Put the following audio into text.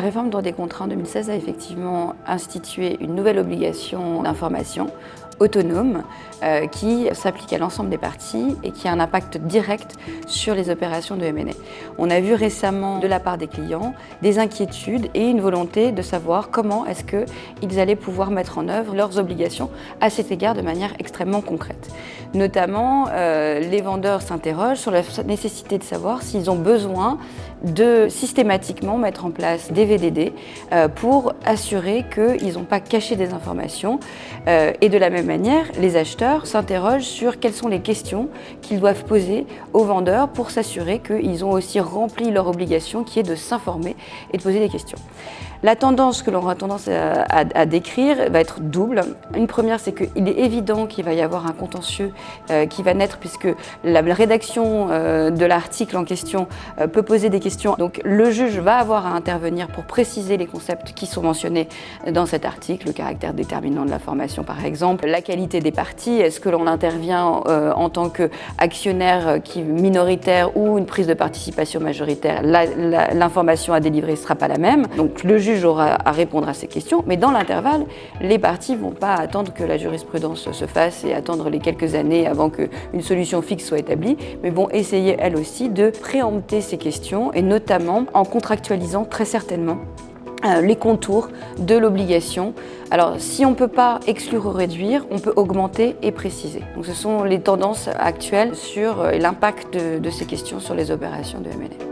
La réforme droit des contrats en 2016 a effectivement institué une nouvelle obligation d'information autonome qui s'applique à l'ensemble des parties et qui a un impact direct sur les opérations de M&A. On a vu récemment de la part des clients des inquiétudes et une volonté de savoir comment est-ce qu'ils allaient pouvoir mettre en œuvre leurs obligations à cet égard de manière extrêmement concrète. Notamment, les vendeurs s'interrogent sur la nécessité de savoir s'ils ont besoin de systématiquement mettre en place des VDD pour assurer qu'ils n'ont pas caché des informations. Et de la même manière, les acheteurs s'interrogent sur quelles sont les questions qu'ils doivent poser aux vendeurs pour s'assurer qu'ils ont aussi rempli leur obligation qui est de s'informer et de poser des questions. La tendance que l'on aura tendance à décrire va être double. Une première, c'est qu'il est évident qu'il va y avoir un contentieux qui va naître puisque la rédaction de l'article en question peut poser des questions. Donc le juge va avoir à intervenir pour préciser les concepts qui sont mentionnés dans cet article, le caractère déterminant de l'information par exemple, la qualité des parties, est-ce que l'on intervient en tant qu'actionnaire minoritaire ou une prise de participation majoritaire, l'information à délivrer ne sera pas la même. Donc le juge aura à répondre à ces questions, mais dans l'intervalle, les parties ne vont pas attendre que la jurisprudence se fasse et attendre les quelques années avant qu'une solution fixe soit établie, mais vont essayer elles aussi de préempter ces questions et notamment en contractualisant très certainement les contours de l'obligation. Alors, si on ne peut pas exclure ou réduire, on peut augmenter et préciser. Donc, ce sont les tendances actuelles sur l'impact de ces questions sur les opérations de M&A.